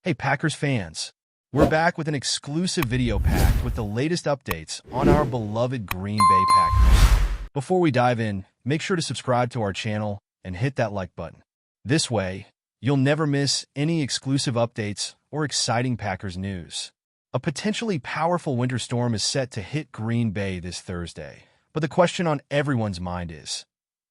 Hey Packers fans, we're back with an exclusive video packed with the latest updates on our beloved Green Bay Packers. Before we dive in, make sure to subscribe to our channel and hit that like button. This way, you'll never miss any exclusive updates or exciting Packers news. A potentially powerful winter storm is set to hit Green Bay this Thursday, but the question on everyone's mind is,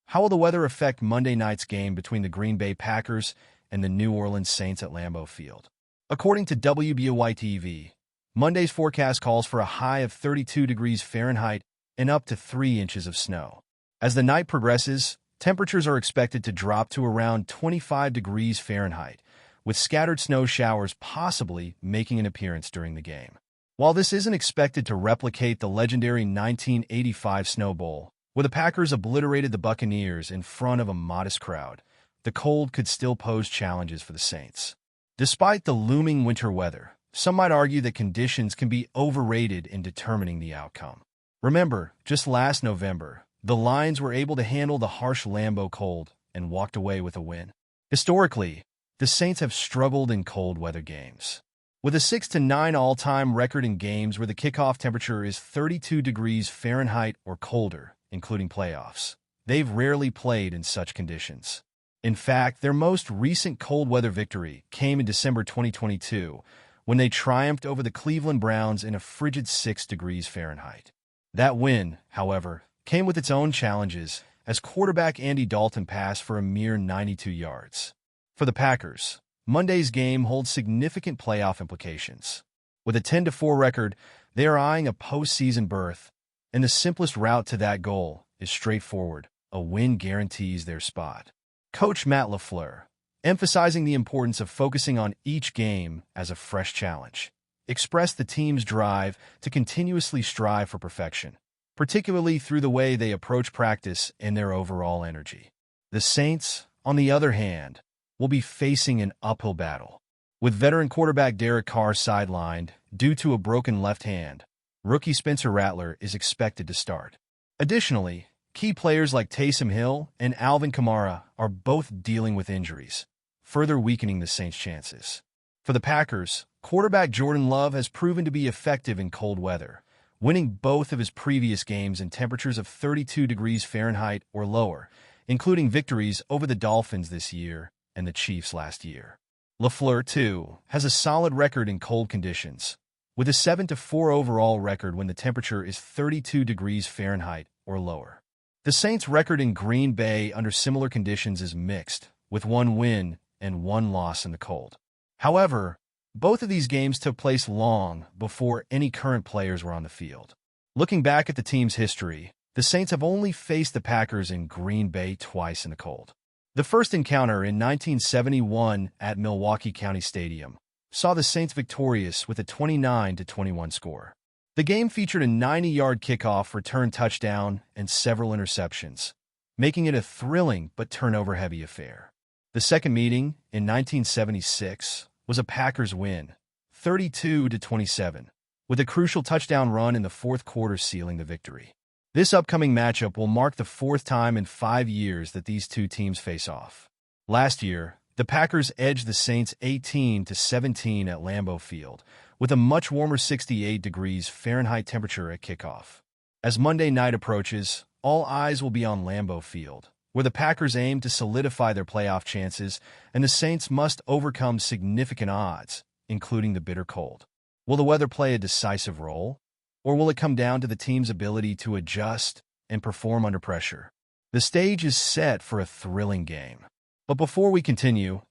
how will the weather affect Monday night's game between the Green Bay Packers and the New Orleans Saints at Lambeau Field? According to WBOY-TV, Monday's forecast calls for a high of 32 degrees Fahrenheit and up to 3 inches of snow. As the night progresses, temperatures are expected to drop to around 25 degrees Fahrenheit, with scattered snow showers possibly making an appearance during the game. While this isn't expected to replicate the legendary 1985 Snow Bowl, where the Packers obliterated the Buccaneers in front of a modest crowd, the cold could still pose challenges for the Saints. Despite the looming winter weather, some might argue that conditions can be overrated in determining the outcome. Remember, just last November, the Lions were able to handle the harsh Lambeau cold and walked away with a win. Historically, the Saints have struggled in cold weather games. With a 6-9 all-time record in games where the kickoff temperature is 32 degrees Fahrenheit or colder, including playoffs, they've rarely played in such conditions. In fact, their most recent cold weather victory came in December 2022, when they triumphed over the Cleveland Browns in a frigid 6 degrees Fahrenheit. That win, however, came with its own challenges, as quarterback Andy Dalton passed for a mere 92 yards. For the Packers, Monday's game holds significant playoff implications. With a 10-4 record, they are eyeing a postseason berth, and the simplest route to that goal is straightforward: a win guarantees their spot. Coach Matt LaFleur, emphasizing the importance of focusing on each game as a fresh challenge, expressed the team's drive to continuously strive for perfection, particularly through the way they approach practice and their overall energy. The Saints, on the other hand, will be facing an uphill battle. With veteran quarterback Derek Carr sidelined due to a broken left hand, rookie Spencer Rattler is expected to start. Additionally, key players like Taysom Hill and Alvin Kamara are both dealing with injuries, further weakening the Saints' chances. For the Packers, quarterback Jordan Love has proven to be effective in cold weather, winning both of his previous games in temperatures of 32 degrees Fahrenheit or lower, including victories over the Dolphins this year and the Chiefs last year. LaFleur, too, has a solid record in cold conditions, with a 7-4 overall record when the temperature is 32 degrees Fahrenheit or lower. The Saints' record in Green Bay under similar conditions is mixed, with 1 win and 1 loss in the cold. However, both of these games took place long before any current players were on the field. Looking back at the team's history, the Saints have only faced the Packers in Green Bay twice in the cold. The first encounter in 1971 at Milwaukee County Stadium saw the Saints victorious with a 29-21 score. The game featured a 90-yard kickoff return touchdown and several interceptions, making it a thrilling but turnover-heavy affair. The second meeting, in 1976, was a Packers win, 32-27, with a crucial touchdown run in the fourth quarter sealing the victory. This upcoming matchup will mark the 4th time in 5 years that these two teams face off. Last year, the Packers edged the Saints 18-17 at Lambeau Field, with a much warmer 68 degrees Fahrenheit temperature at kickoff. As Monday night approaches, all eyes will be on Lambeau Field, where the Packers aim to solidify their playoff chances, and the Saints must overcome significant odds, including the bitter cold. Will the weather play a decisive role, or will it come down to the team's ability to adjust and perform under pressure? The stage is set for a thrilling game. But before we continue,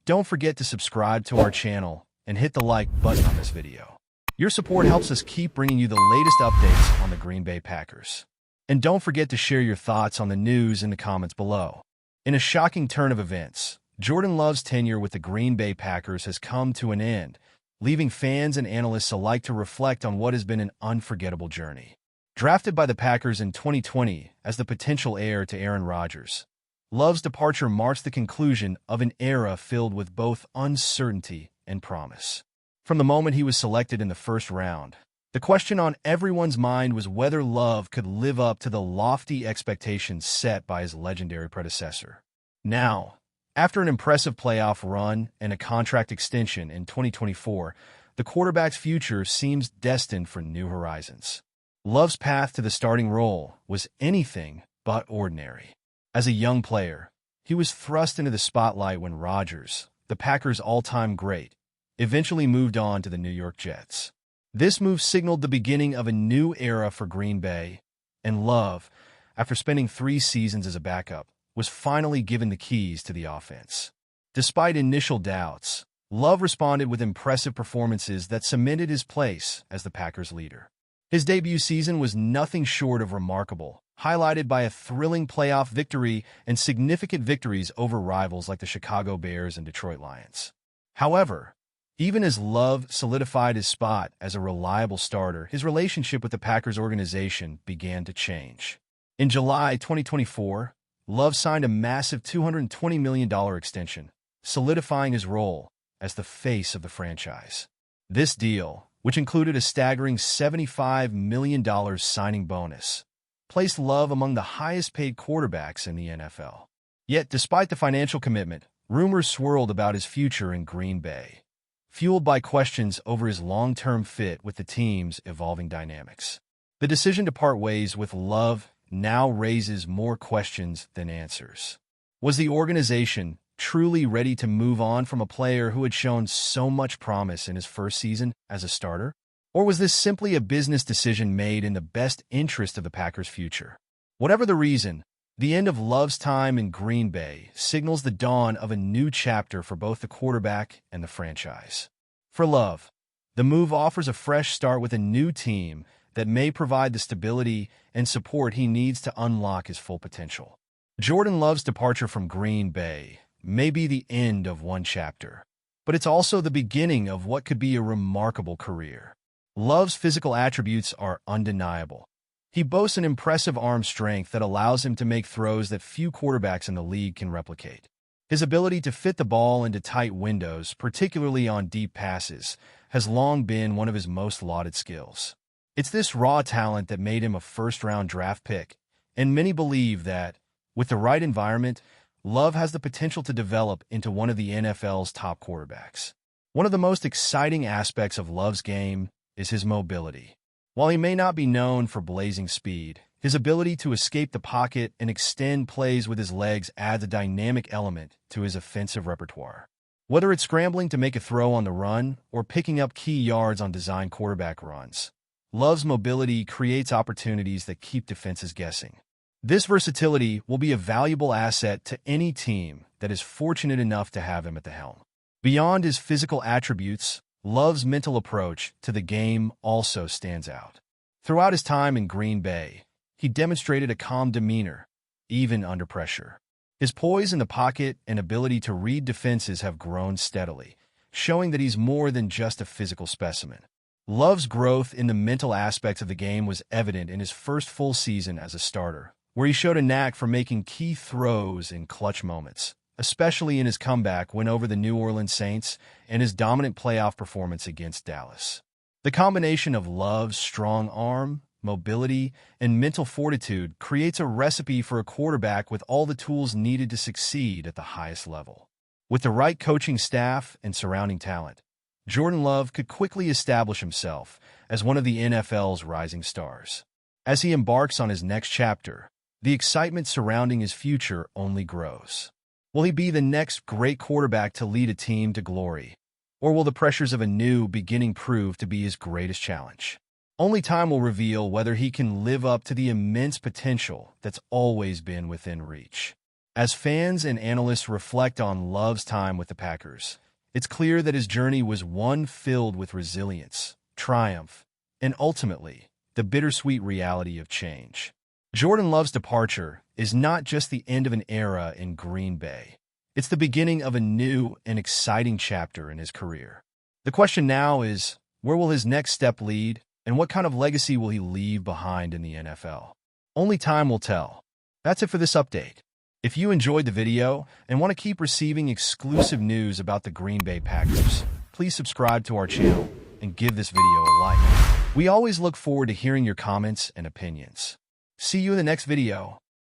don't forget to subscribe to our channel and hit the like button on this video. Your support helps us keep bringing you the latest updates on the Green Bay Packers. And don't forget to share your thoughts on the news in the comments below. In a shocking turn of events, Jordan Love's tenure with the Green Bay Packers has come to an end, leaving fans and analysts alike to reflect on what has been an unforgettable journey. Drafted by the Packers in 2020 as the potential heir to Aaron Rodgers, Love's departure marks the conclusion of an era filled with both uncertainty and promise. From the moment he was selected in the first round, the question on everyone's mind was whether Love could live up to the lofty expectations set by his legendary predecessor. Now, After an impressive playoff run and a contract extension in 2024, the quarterback's future seems destined for new horizons. Love's path to the starting role was anything but ordinary. As a young player, he was thrust into the spotlight when Rodgers, the Packers' all-time great, eventually moved on to the New York Jets. This move signaled the beginning of a new era for Green Bay, and Love, after spending 3 seasons as a backup, was finally given the keys to the offense. Despite initial doubts, Love responded with impressive performances that cemented his place as the Packers' leader. His debut season was nothing short of remarkable, highlighted by a thrilling playoff victory and significant victories over rivals like the Chicago Bears and Detroit Lions. However, even as Love solidified his spot as a reliable starter, his relationship with the Packers organization began to change. In July 2024, Love signed a massive $220 million extension, solidifying his role as the face of the franchise. This deal, which included a staggering $75 million signing bonus, placed Love among the highest-paid quarterbacks in the NFL. Yet, despite the financial commitment, rumors swirled about his future in Green Bay, fueled by questions over his long-term fit with the team's evolving dynamics. The decision to part ways with Love now raises more questions than answers. Was the organization truly ready to move on from a player who had shown so much promise in his first season as a starter? Or was this simply a business decision made in the best interest of the Packers' future? Whatever the reason, the end of Love's time in Green Bay signals the dawn of a new chapter for both the quarterback and the franchise. For Love, the move offers a fresh start with a new team that may provide the stability and support he needs to unlock his full potential. Jordan Love's departure from Green Bay may be the end of one chapter, but it's also the beginning of what could be a remarkable career. Love's physical attributes are undeniable. He boasts an impressive arm strength that allows him to make throws that few quarterbacks in the league can replicate. His ability to fit the ball into tight windows, particularly on deep passes, has long been one of his most lauded skills. It's this raw talent that made him a first-round draft pick, and many believe that, with the right environment, Love has the potential to develop into one of the NFL's top quarterbacks. One of the most exciting aspects of Love's game is his mobility. While he may not be known for blazing speed, his ability to escape the pocket and extend plays with his legs adds a dynamic element to his offensive repertoire. Whether it's scrambling to make a throw on the run or picking up key yards on design quarterback runs, Love's mobility creates opportunities that keep defenses guessing. This versatility will be a valuable asset to any team that is fortunate enough to have him at the helm. Beyond his physical attributes, Love's mental approach to the game also stands out. Throughout his time in Green Bay, he demonstrated a calm demeanor, even under pressure. His poise in the pocket and ability to read defenses have grown steadily, showing that he's more than just a physical specimen. Love's growth in the mental aspects of the game was evident in his first full season as a starter, where he showed a knack for making key throws in clutch moments, especially in his comeback win over the New Orleans Saints and his dominant playoff performance against Dallas. The combination of Love's strong arm, mobility, and mental fortitude creates a recipe for a quarterback with all the tools needed to succeed at the highest level. With the right coaching staff and surrounding talent, Jordan Love could quickly establish himself as one of the NFL's rising stars. As he embarks on his next chapter, the excitement surrounding his future only grows. Will he be the next great quarterback to lead a team to glory? Or will the pressures of a new beginning prove to be his greatest challenge? Only time will reveal whether he can live up to the immense potential that's always been within reach. As fans and analysts reflect on Love's time with the Packers, it's clear that his journey was one filled with resilience, triumph, and ultimately, the bittersweet reality of change. Jordan Love's departure is not just the end of an era in Green Bay. It's the beginning of a new and exciting chapter in his career. The question now is, where will his next step lead, and what kind of legacy will he leave behind in the NFL? Only time will tell. That's it for this update. If you enjoyed the video and want to keep receiving exclusive news about the Green Bay Packers, please subscribe to our channel and give this video a like. We always look forward to hearing your comments and opinions. See you in the next video.